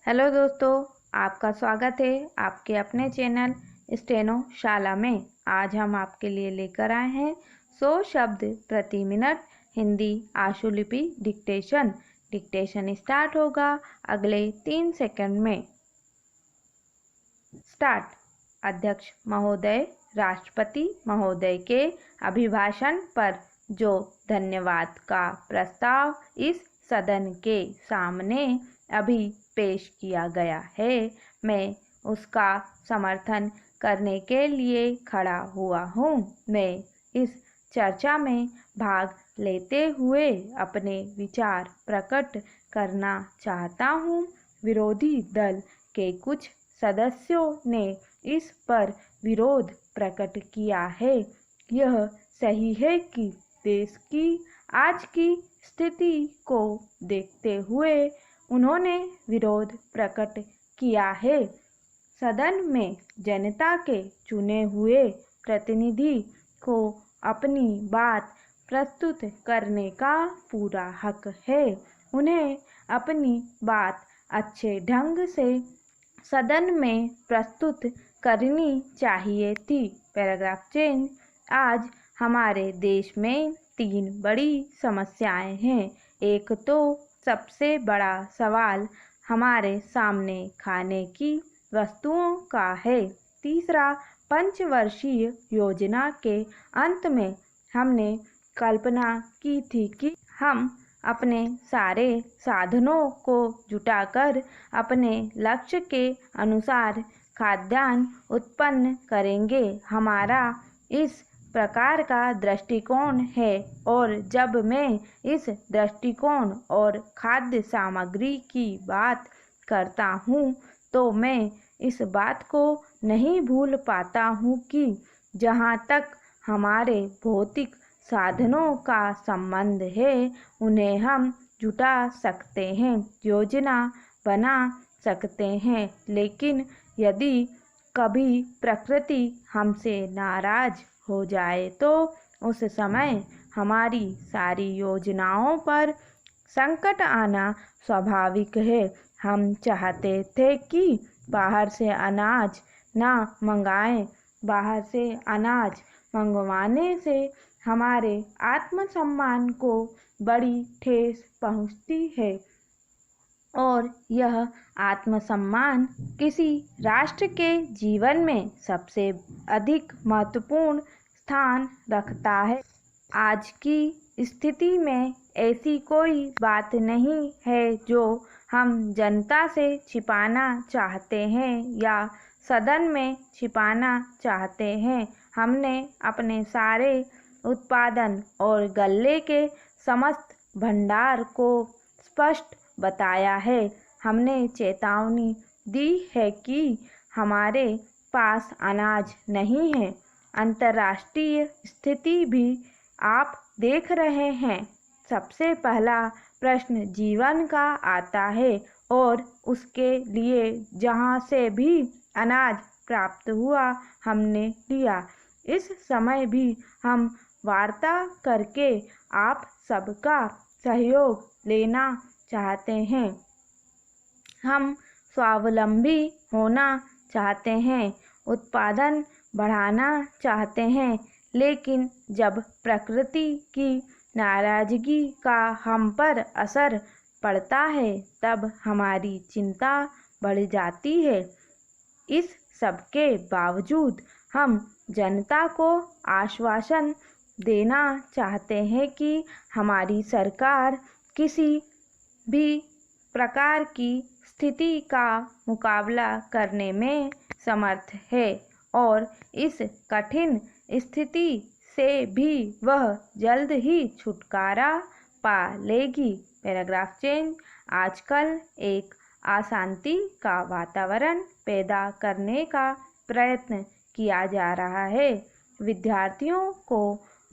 Hello दोस्तों, आपका स्वागत है आपके अपने चैनल स्टेनो शाला में। आज हम आपके लिए लेकर आए हैं 100 शब्द प्रति मिनट हिंदी आशुलिपि डिक्टेशन। डिक्टेशन स्टार्ट होगा अगले 3 सेकंड में। स्टार्ट। अध्यक्ष महोदय, राष्ट्रपति महोदय के अभिभाषण पर जो धन्यवाद का प्रस्ताव इस सदन के सामने अभी पेश किया गया है, मैं उसका समर्थन करने के लिए खड़ा हुआ हूँ। मैं इस चर्चा में भाग लेते हुए अपने विचार प्रकट करना चाहता हूँ। विरोधी दल के कुछ सदस्यों ने इस पर विरोध प्रकट किया है। यह सही है कि देश की आज की स्थिति को देखते हुए उन्होंने विरोध प्रकट किया है। सदन में जनता के चुने हुए प्रतिनिधि को अपनी बात प्रस्तुत करने का पूरा हक है। उन्हें अपनी बात अच्छे ढंग से सदन में प्रस्तुत करनी चाहिए थी। Paragraph change. आज हमारे देश में 3 बड़ी समस्याएं हैं। एक तो सबसे बड़ा सवाल हमारे सामने खाने की वस्तुओं का है। तीसरा, पंचवर्षीय योजना के अंत में हमने कल्पना की थी कि हम अपने सारे साधनों को जुटाकर अपने लक्ष्य के अनुसार खाद्यान्न उत्पन्न करेंगे। हमारा इस प्रकार का दृष्टिकोण है और जब मैं इस दृष्टिकोण और खाद्य सामग्री की बात करता हूँ तो मैं इस बात को नहीं भूल पाता हूँ कि जहाँ तक हमारे भौतिक साधनों का संबंध है उन्हें हम जुटा सकते हैं, योजना बना सकते हैं, लेकिन यदि कभी प्रकृति हमसे नाराज हो जाए तो उस समय हमारी सारी योजनाओं पर संकट आना स्वाभाविक है। हम चाहते थे कि बाहर से अनाज ना मंगाएं। बाहर से अनाज मंगवाने से हमारे आत्मसम्मान को बड़ी ठेस पहुंचती है और यह आत्मसम्मान किसी राष्ट्र के जीवन में सबसे अधिक महत्वपूर्ण स्थान रखता है। आज की स्थिति में ऐसी कोई बात नहीं है जो हम जनता से छिपाना चाहते हैं या सदन में छिपाना चाहते हैं। हमने अपने सारे उत्पादन और गल्ले के समस्त भंडार को स्पष्ट बताया है। हमने चेतावनी दी है कि हमारे पास अनाज नहीं है। अंतर्राष्ट्रीय स्थिति भी आप देख रहे हैं। सबसे पहला प्रश्न जीवन का आता है और उसके लिए जहाँ से भी अनाज प्राप्त हुआ हमने लिया। इस समय भी हम वार्ता करके आप सबका सहयोग लेना चाहते हैं। हम स्वावलंबी होना चाहते हैं, उत्पादन बढ़ाना चाहते हैं, लेकिन जब प्रकृति की नाराजगी का हम पर असर पड़ता है तब हमारी चिंता बढ़ जाती है। इस सबके बावजूद हम जनता को आश्वासन देना चाहते हैं कि हमारी सरकार किसी भी प्रकार की स्थिति का मुकाबला करने में समर्थ है और इस कठिन स्थिति से भी वह जल्द ही छुटकारा पा लेगी। Paragraph change. आजकल एक अशांति का वातावरण पैदा करने का प्रयत्न किया जा रहा है। विद्यार्थियों को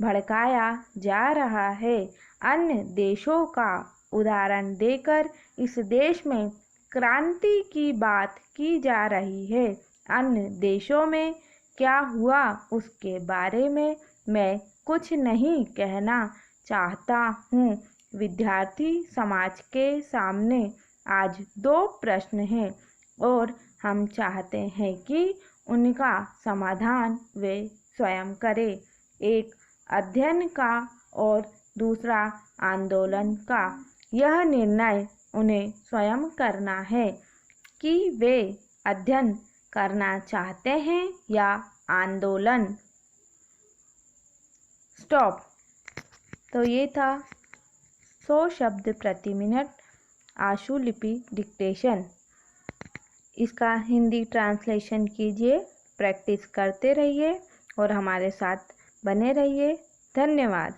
भड़काया जा रहा है। अन्य देशों का उदाहरण देकर इस देश में क्रांति की बात की जा रही है। अन्य देशों में क्या हुआ उसके बारे में मैं कुछ नहीं कहना चाहता हूँ। विद्यार्थी समाज के सामने आज 2 प्रश्न हैं और हम चाहते हैं कि उनका समाधान वे स्वयं करें। एक अध्ययन का और दूसरा आंदोलन का। यह निर्णय उन्हें स्वयं करना है कि वे अध्ययन करना चाहते हैं या आंदोलन। स्टॉप। तो ये था 100 शब्द प्रति मिनट आशुलिपि डिक्टेशन। इसका हिंदी ट्रांसलेशन कीजिए, प्रैक्टिस करते रहिए और हमारे साथ बने रहिए। धन्यवाद।